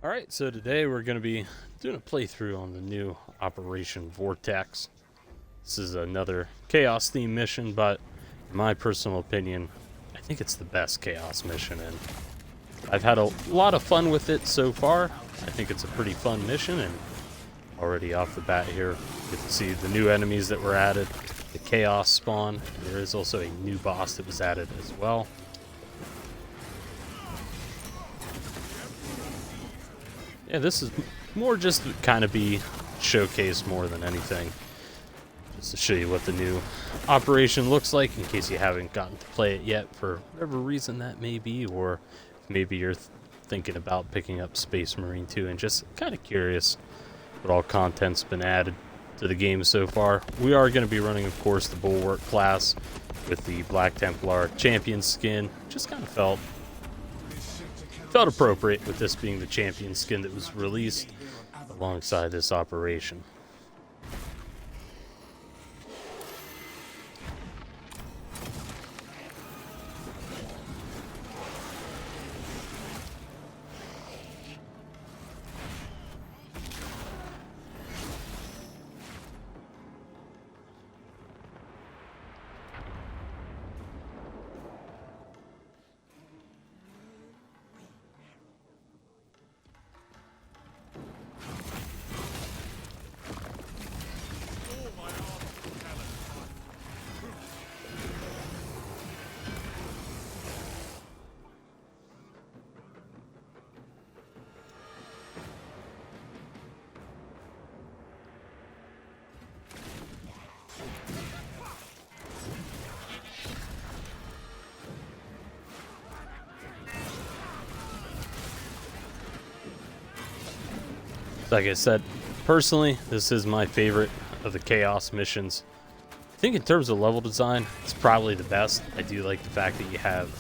Alright, so today we're going to be doing a playthrough on the new Operation Vortex. This is another Chaos themed mission, but in my personal opinion, I think it's the best Chaos mission, and I've had a lot of fun with it so far. I think it's a pretty fun mission, and already off the bat here, you get to see the new enemies that were added, the Chaos spawn. There is also a new boss that was added as well. Yeah, this is more just to kind of be showcased more than anything. Just to show you what the new operation looks like in case you haven't gotten to play it yet for whatever reason that may be, or maybe you're thinking about picking up Space Marine 2 and just kind of curious what all content's been added to the game so far. We are going to be running, of course, the Bulwark class with the Black Templar champion skin. Just kind of felt appropriate with this being the champion skin that was released alongside this operation. Like I said, personally, this is my favorite of the Chaos missions. I think in terms of level design, it's probably the best. I do like the fact that you have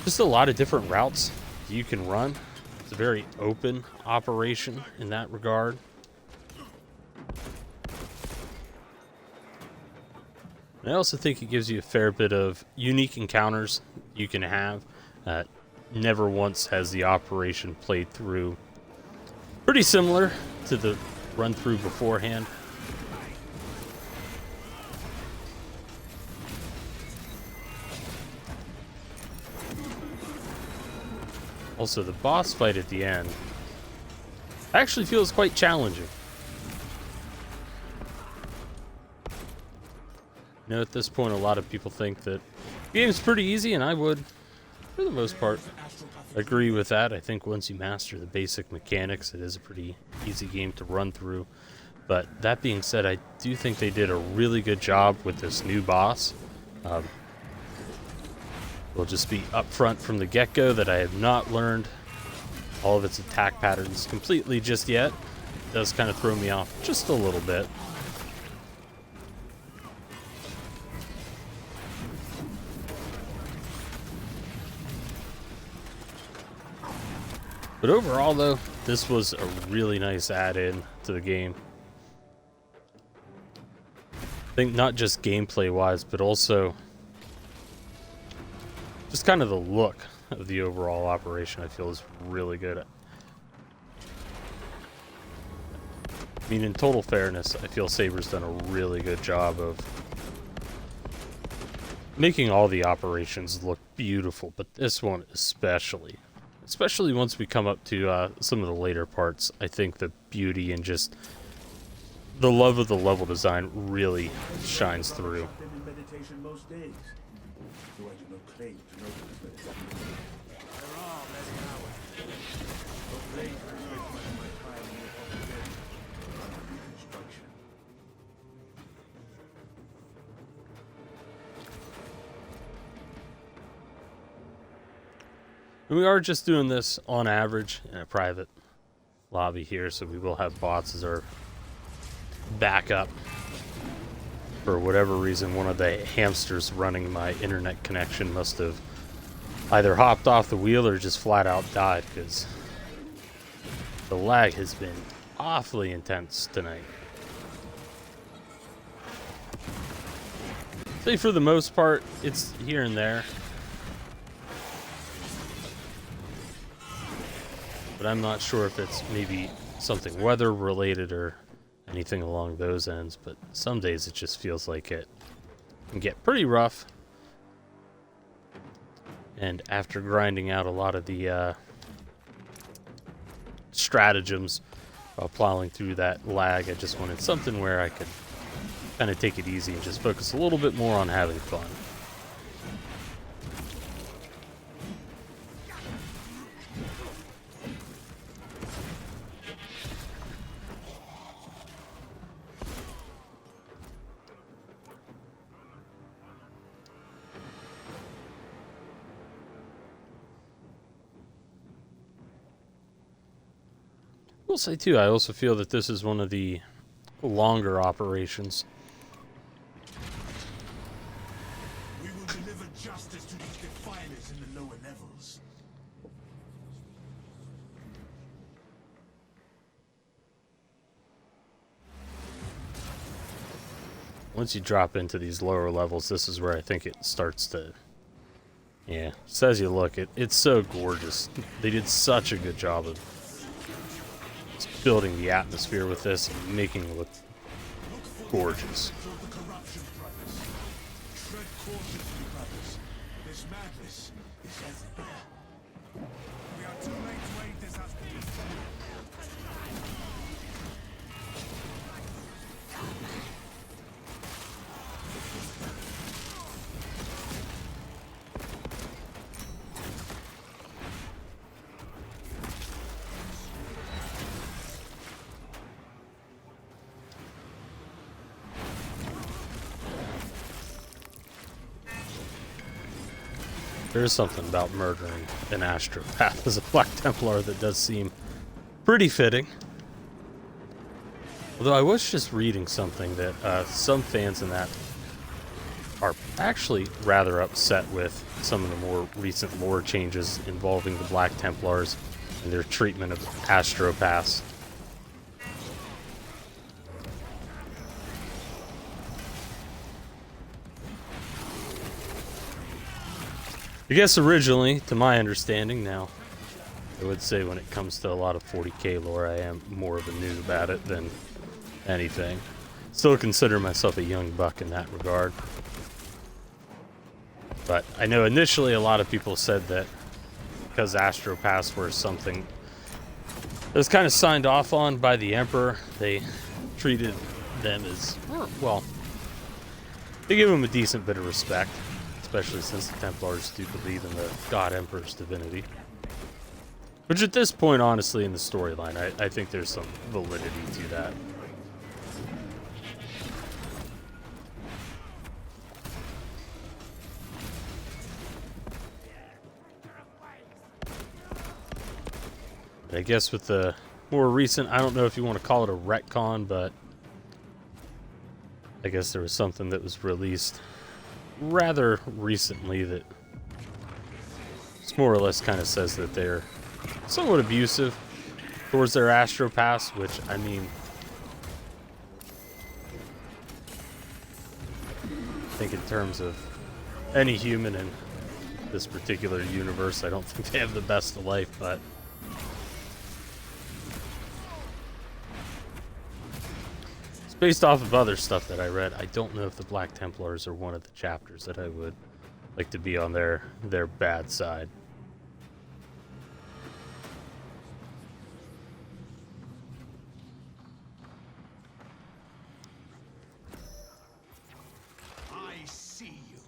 just a lot of different routes you can run. It's a very open operation in that regard. And I also think it gives you a fair bit of unique encounters you can have. Never once has the operation played through pretty similar to the run through beforehand. Also, the boss fight at the end actually feels quite challenging. You know, at this point, a lot of people think that the game's pretty easy, and I would, for the most part, agree with that. I think once you master the basic mechanics, it is a pretty easy game to run through. But that being said, I do think they did a really good job with this new boss. Will just be upfront from the get-go that I have not learned all of its attack patterns completely just yet. It does kind of throw me off just a little bit. But overall, though, this was a really nice add-in to the game. I think not just gameplay-wise, but also just kind of the look of the overall operation, I feel, is really good. I mean, in total fairness, I feel Saber's done a really good job of making all the operations look beautiful, but this one especially. Especially once we come up to some of the later parts, I think the beauty and just the love of the level design really shines through. And we are just doing this on average in a private lobby here, so we will have bots as our backup. For whatever reason, one of the hamsters running my internet connection must have either hopped off the wheel or just flat out died, because the lag has been awfully intense tonight. Say for the most part, it's here and there. but I'm not sure if it's maybe something weather related or anything along those ends. But some days it just feels like it can get pretty rough. And after grinding out a lot of the stratagems while plowing through that lag, I just wanted something where I could kind of take it easy and just focus a little bit more on having fun. I will say too, I also feel that this is one of the longer operations. We will deliver justice to these defilers in the lower levels. Once you drop into these lower levels, this is where I think it starts to, yeah, just as you look, it's so gorgeous. They did such a good job of building the atmosphere with this and making it look gorgeous. Tread cautiously, brothers. This madness is everywhere. We are too late to aid this husband. There is something about murdering an astropath as a Black Templar that does seem pretty fitting. Although I was just reading something that some fans in that are actually rather upset with some of the more recent lore changes involving the Black Templars and their treatment of astropaths. I guess originally, to my understanding now, I would say when it comes to a lot of 40k lore, I am more of a noob at it than anything. Still consider myself a young buck in that regard. But I know initially a lot of people said that because astropaths were something that was kind of signed off on by the Emperor, they treated them as, well, they give them a decent bit of respect. Especially since the Templars do believe in the God Emperor's divinity. Which at this point, honestly, in the storyline, I think there's some validity to that. But I guess with the more recent, I don't know if you want to call it a retcon, but I guess there was something that was released rather recently that more or less kind of says that they're somewhat abusive towards their astropaths, which, I mean, I think in terms of any human in this particular universe, I don't think they have the best of life, but based off of other stuff that I read, I don't know if the Black Templars are one of the chapters that I would like to be on their bad side. I see you.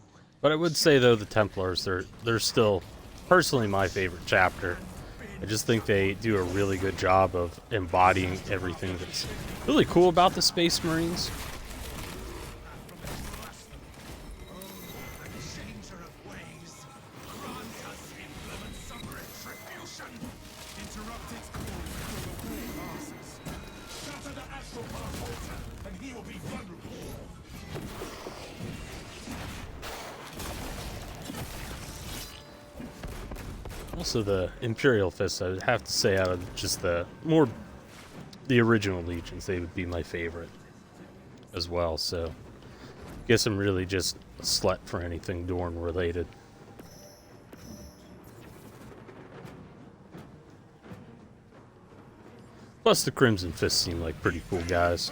But I would say though the Templars, they're still personally my favorite chapter. I just think they do a really good job of embodying everything that's really cool about the Space Marines. Also, the Imperial Fist, I would have to say, out of just the original Legions, they would be my favorite as well. So, I guess I'm really just a slut for anything Dorn related. Plus, the Crimson Fist seem like pretty cool guys.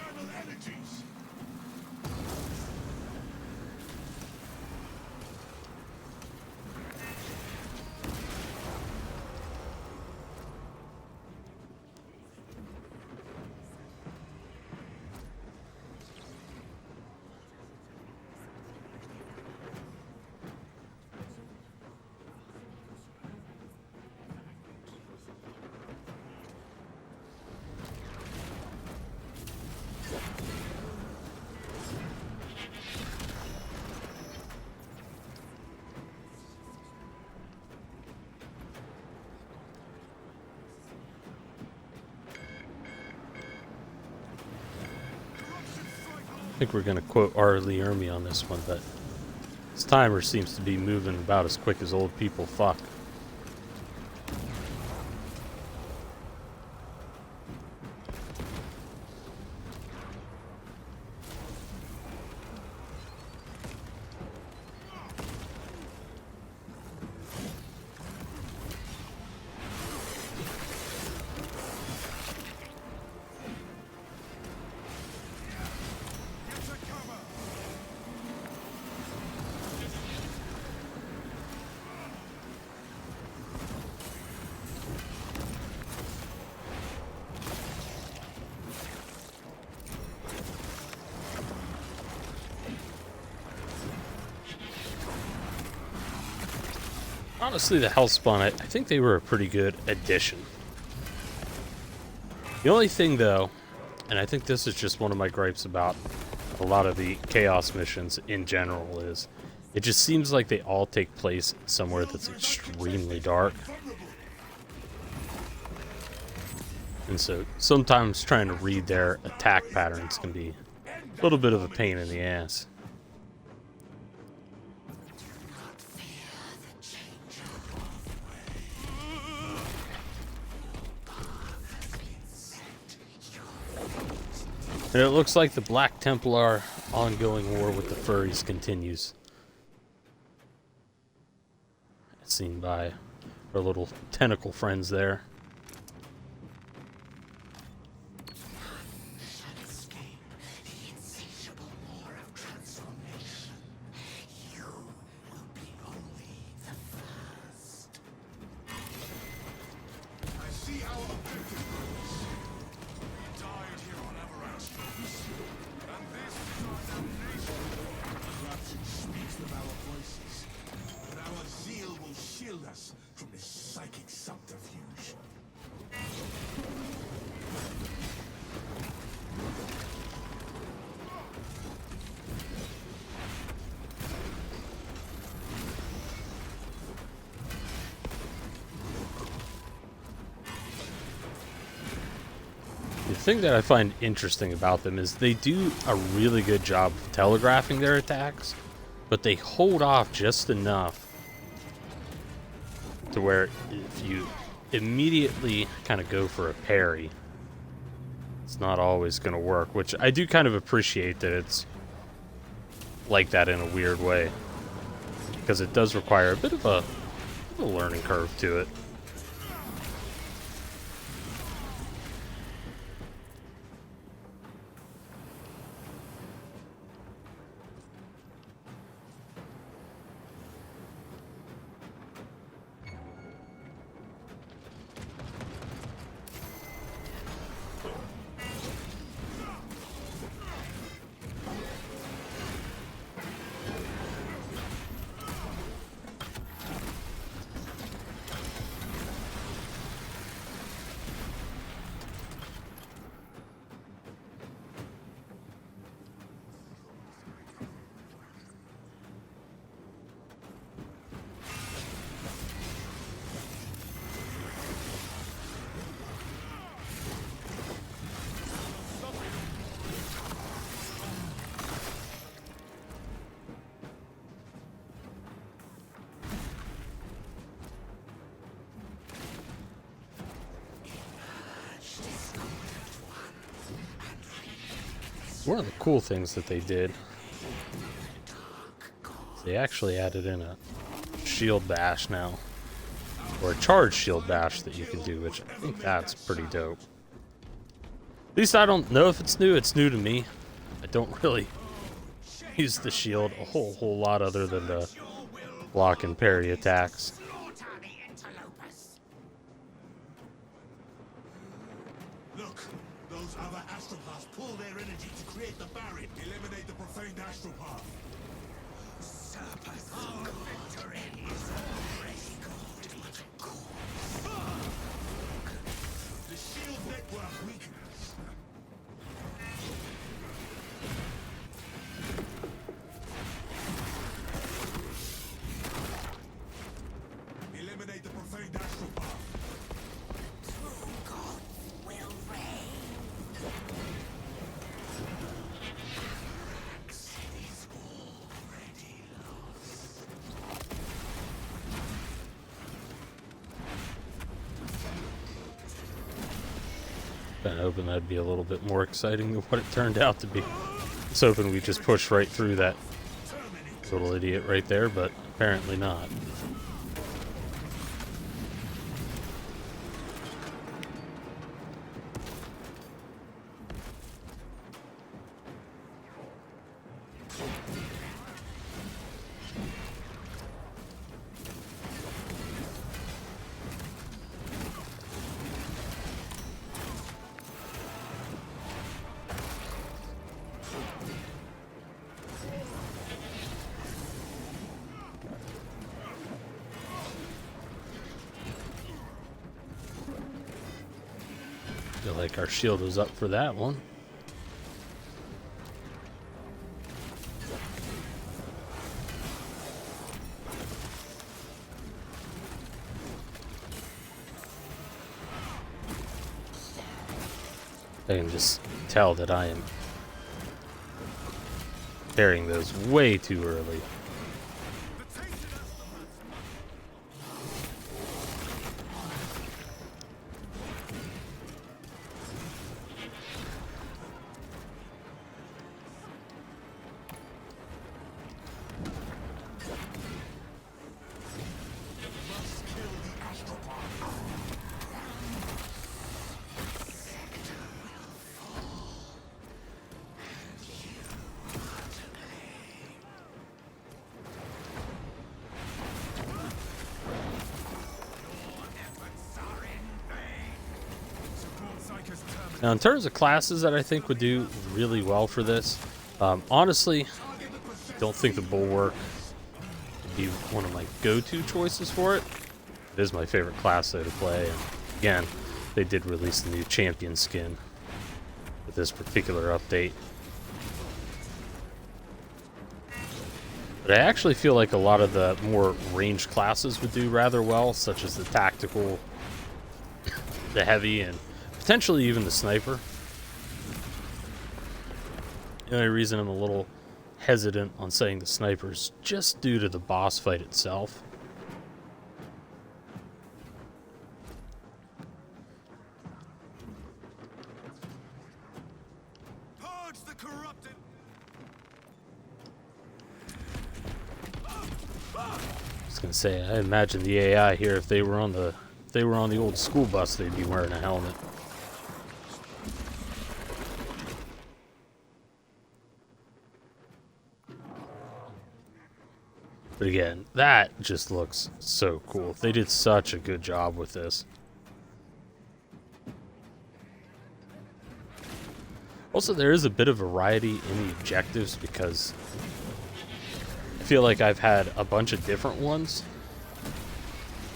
I think we're going to quote R. Lee Ermey on this one, but this timer seems to be moving about as quick as old people fuck. Honestly, the Hellspawn, I think they were a pretty good addition. The only thing, though, and I think this is just one of my gripes about a lot of the Chaos missions in general, is it just seems like they all take place somewhere that's extremely dark. And so sometimes trying to read their attack patterns can be a little bit of a pain in the ass. And it looks like the Black Templar ongoing war with the furries continues. As seen by our little tentacle friends there. From this psychic subterfuge. The thing that I find interesting about them is they do a really good job of telegraphing their attacks, but they hold off just enough to where if you immediately kind of go for a parry, it's not always going to work, which I do kind of appreciate that it's like that in a weird way, because it does require a bit of a learning curve to it. One of the cool things that they did, they actually added in a shield bash now, or a charged shield bash that you can do, which I think that's pretty dope. At least I don't know if it's new. It's new to me. I don't really use the shield a whole lot other than the block and parry attacks. Look, those other astropaths pull their energy to create the barrier. Eliminate the profaned astropath. Surpass victory is already good. The shield network weakens. Eliminate the profaned astropath. True gods will reign. Axe is already lost. Been hoping that'd be a little bit more exciting than what it turned out to be. I was hoping we just pushed right through that little idiot right there, but apparently not. Feel like our shield was up for that one. I can just tell that I am parrying those way too early. Now, in terms of classes that I think would do really well for this, honestly, don't think the Bulwark would be one of my go-to choices for it. It is my favorite class, though, to play. And again, they did release the new champion skin with this particular update. But I actually feel like a lot of the more ranged classes would do rather well, such as the tactical, the heavy, and potentially even the sniper. The only reason I'm a little hesitant on saying the sniper is just due to the boss fight itself. Purge the corrupted. I was gonna say, I imagine the AI here, if they were on the old school bus, they'd be wearing a helmet. But again, that just looks so cool. They did such a good job with this. Also, there is a bit of variety in the objectives because I feel like I've had a bunch of different ones,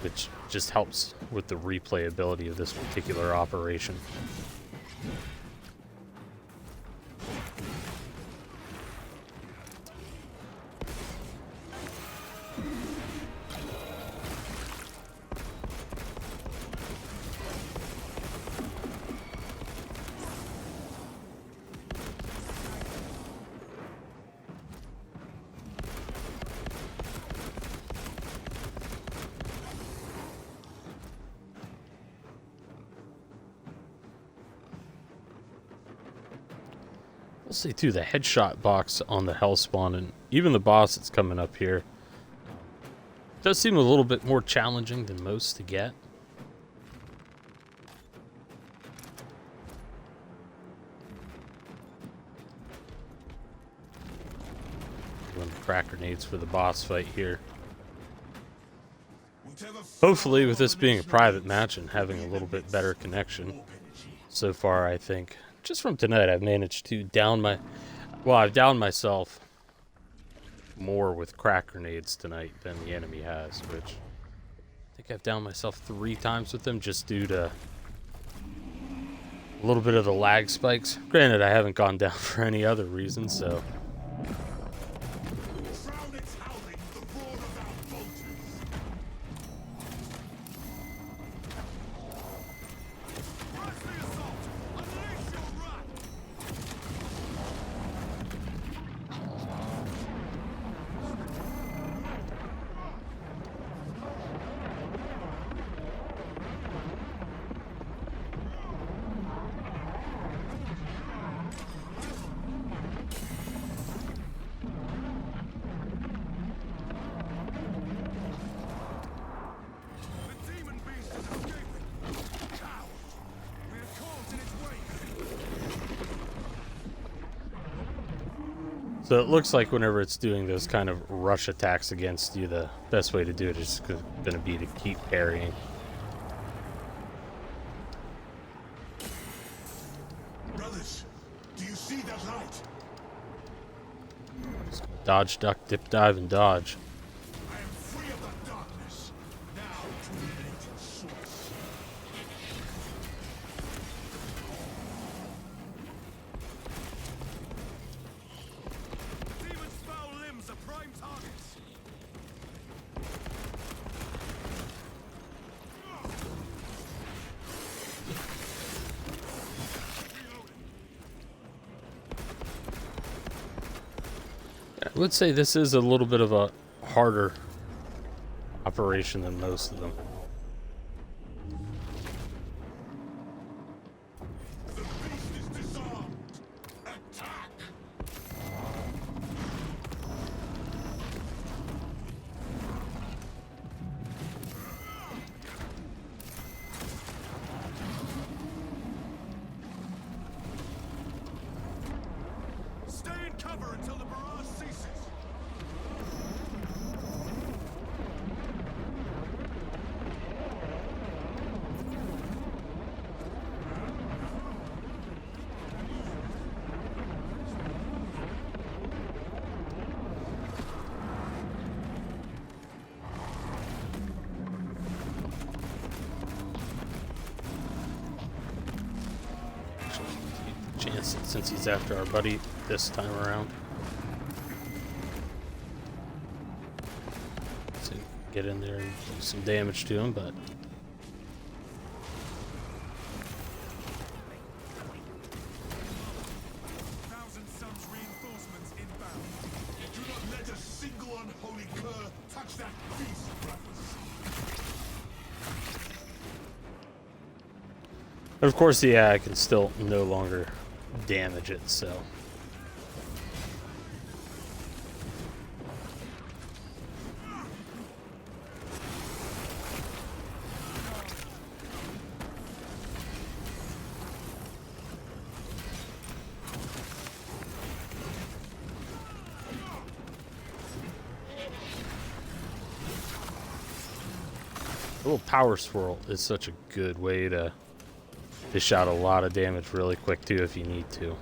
which just helps with the replayability of this particular operation. We'll see too, the headshot box on the Hellspawn and even the boss that's coming up here does seem a little bit more challenging than most to get. doing the crack grenades for the boss fight here. Whatever Hopefully, with this being a private match and having a little bit better connection. So far, I think, just from tonight, I've managed to down my... Well, I've downed myself more with crack grenades tonight than the enemy has, which... I think I've downed myself 3 times with them just due to a little bit of the lag spikes. Granted, I haven't gone down for any other reason, so... drown its howling with the roar of our vultures. Press the assault! Unleash your wrath! The demon beast is escaping! Coward! We are caught in its wake! So it looks like whenever it's doing those kind of rush attacks against you, the best way to do it is going to be to keep parrying. Brothers, do you see that light? Just dodge, duck, dip, dive, and dodge. I am free of the darkness. Now to relate its source. Demon's foul limbs are prime targets. I would say this is a little bit of a harder operation than most of them. The beast is disarmed. Attack! Stay in cover until the barrage ceases. Actually, take the chance since he's after our buddy this time around. So get in there and do some damage to him, but Thousand Suns reinforcements inbound. Do not let a single unholy cur touch that beast, brothers. of course, yeah, I can still no longer damage it, so. A little power swirl is such a good way to dish out a lot of damage really quick too if you need to.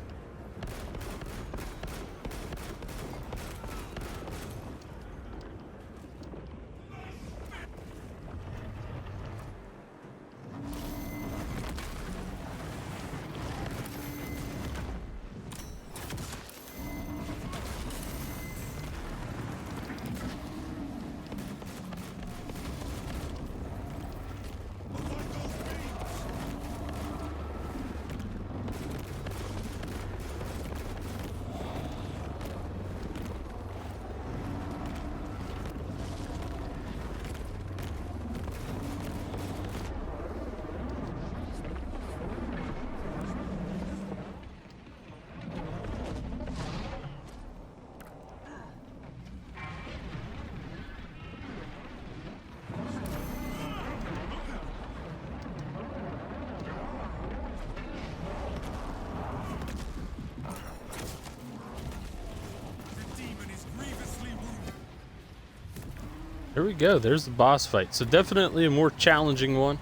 There we go. There's the boss fight. So definitely a more challenging one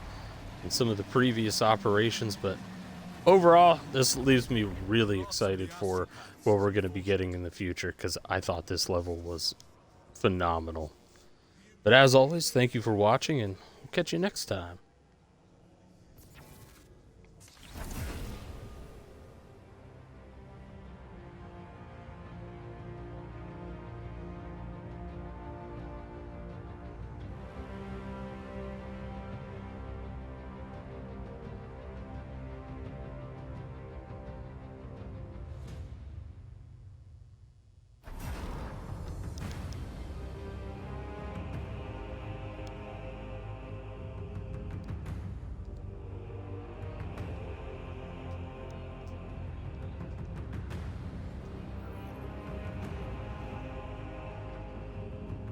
than some of the previous operations, but overall, this leaves me really excited for what we're going to be getting in the future, because I thought this level was phenomenal. But as always, thank you for watching, and we'll catch you next time.